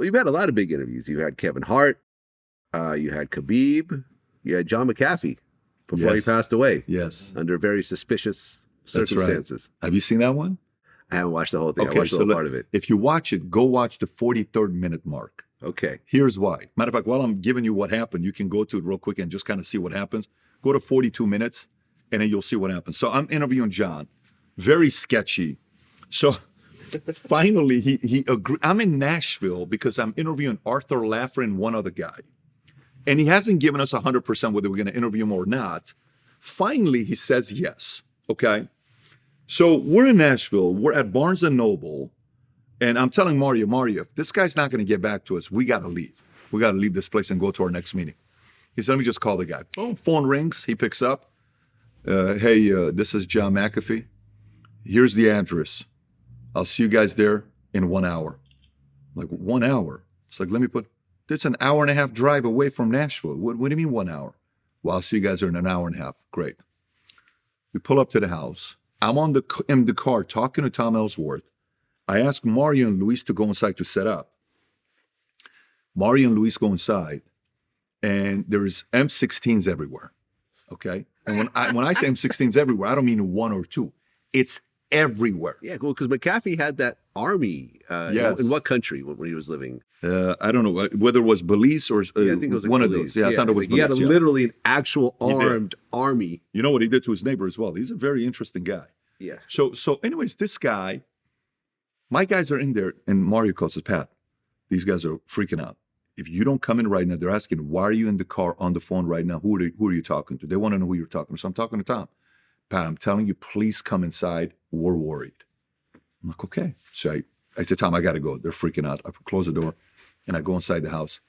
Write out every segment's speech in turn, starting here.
Well, you've had a lot of big interviews. You had Kevin Hart. You had Khabib. You had John McAfee before he passed away. Yes. Under very suspicious circumstances. Right. Have you seen that one? I haven't watched the whole thing. Okay, I watched the whole part of it. If you watch it, go watch the 43rd minute mark. Okay. Here's why. Matter of fact, while I'm giving you what happened, you can go to it real quick and just kind of see what happens. Go to 42 minutes, and then you'll see what happens. So I'm interviewing John. Very sketchy. So finally, he agreed. I'm in Nashville because I'm interviewing Arthur Laffer and one other guy. And he hasn't given us 100% whether we're going to interview him or not. Finally, he says yes. Okay? So we're in Nashville. We're at Barnes & Noble. And I'm telling Mario, if this guy's not going to get back to us, we got to leave. We got to leave this place and go to our next meeting. He said, let me just call the guy. Boom, phone rings. He picks up. Hey, this is John McAfee. Here's the address. I'll see you guys there in 1 hour. I'm like, 1 hour? It's like, it's an hour and a half drive away from Nashville. What do you mean 1 hour? Well, I'll see you guys there in an hour and a half. Great. We pull up to the house. I'm in the car talking to Tom Ellsworth. I ask Mario and Luis to go inside to set up. Mario and Luis go inside, and there's M16s everywhere, okay? And when I say M16s everywhere, I don't mean one or two. It's everywhere. Yeah, cool, because McAfee had that army in what country when he was living? I don't know whether it was Belize or I think it was one Belize. of those. Yeah, I thought it was Belize. He had literally an actual armed army. You know what he did to his neighbor as well? He's a very interesting guy. Yeah. So anyways, this guy, my guys are in there, and Mario calls us, Pat, these guys are freaking out. If you don't come in right now, they're asking, why are you in the car on the phone right now? Who are you talking to? They want to know who you're talking to. So I'm talking to Tom. Pat, I'm telling you, please come inside. We're worried. I'm like, okay. So I said, Tom, I got to go. They're freaking out. I close the door, and I go inside the house.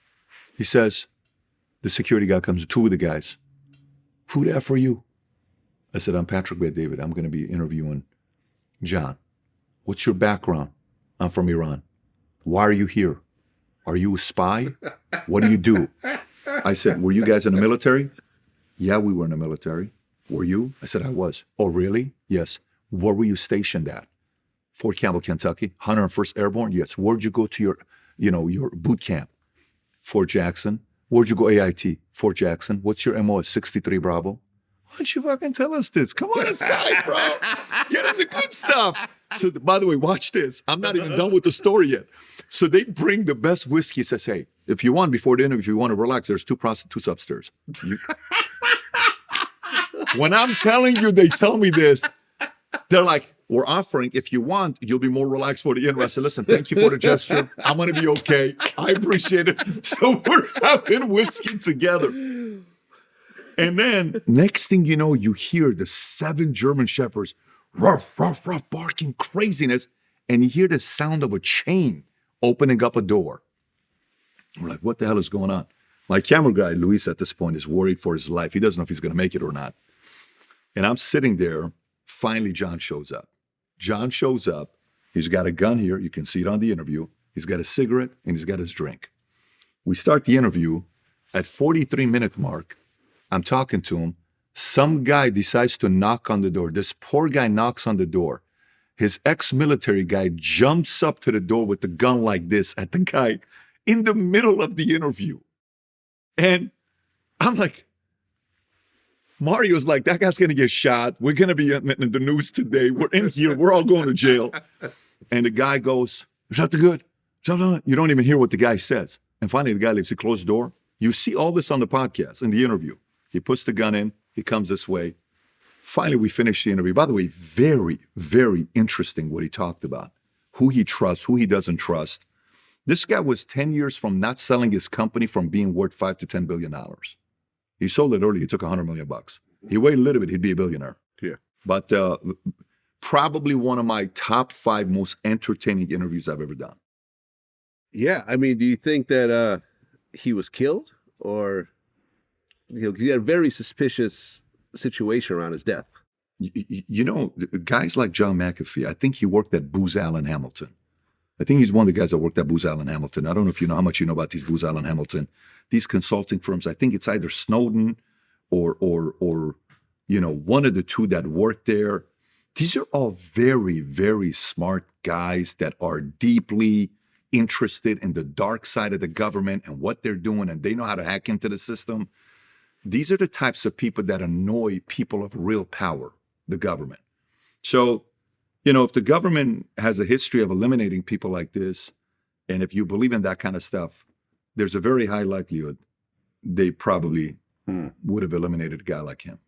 He says, the security guy comes, two of the guys. Who the F are you? I said, I'm Patrick Bet-David. I'm going to be interviewing John. What's your background? I'm from Iran. Why are you here? Are you a spy? What do you do? I said, were you guys in the military? Yeah, we were in the military. Were you? I said, I was. Oh, really? Yes. Where were you stationed at? Fort Campbell, Kentucky, 101st Airborne? Yes. Where'd you go to your boot camp? Fort Jackson. Where'd you go AIT? Fort Jackson. What's your MO at 63 Bravo? Why don't you fucking tell us this? Come on inside, bro. Get in the good stuff. So, by the way, watch this. I'm not even done with the story yet. So they bring the best whiskey. Says, hey, if you want, before the interview, if you want to relax, there's 2 prostitutes upstairs. When I'm telling you, they tell me this. They're like, we're offering, if you want, you'll be more relaxed for the interview. I said, listen, thank you for the gesture. I'm going to be okay. I appreciate it. So we're having whiskey together. And then next thing you know, you hear the 7 German shepherds, ruff, ruff, ruff, barking craziness. And you hear the sound of a chain opening up a door. We're like, what the hell is going on? My camera guy, Luis, at this point is worried for his life. He doesn't know if he's going to make it or not. And I'm sitting there. Finally, John shows up. John shows up. He's got a gun here. You can see it on the interview. He's got a cigarette and he's got his drink. We start the interview. At 43-minute mark, I'm talking to him. Some guy decides to knock on the door. This poor guy knocks on the door. His ex-military guy jumps up to the door with the gun like this at the guy in the middle of the interview. And I'm like, Mario's like, that guy's going to get shot. We're going to be in the news today. We're in here. We're all going to jail. And the guy goes, is that the good? You don't even hear what the guy says. And finally, the guy leaves. He closed the door. You see all this on the podcast, in the interview. He puts the gun in. He comes this way. Finally, we finish the interview. By the way, very, very interesting what he talked about. Who he trusts, who he doesn't trust. This guy was 10 years from not selling his company from being worth $5 to $10 billion. He sold it early. He took $100 million. He waited a little bit. He'd be a billionaire. Yeah. But probably one of my top 5 most entertaining interviews I've ever done. Yeah. I mean, do you think that he was killed or, he had a very suspicious situation around his death? You know, guys like John McAfee, I think he worked at Booz Allen Hamilton. I think he's one of the guys that worked at Booz Allen Hamilton. I don't know if you know how much you know about these Booz Allen Hamilton. These consulting firms, I think it's either Snowden or one of the two that worked there. These are all very, very smart guys that are deeply interested in the dark side of the government and what they're doing, and they know how to hack into the system. These are the types of people that annoy people of real power, the government. So, if the government has a history of eliminating people like this, and if you believe in that kind of stuff, there's a very high likelihood they probably would have eliminated a guy like him.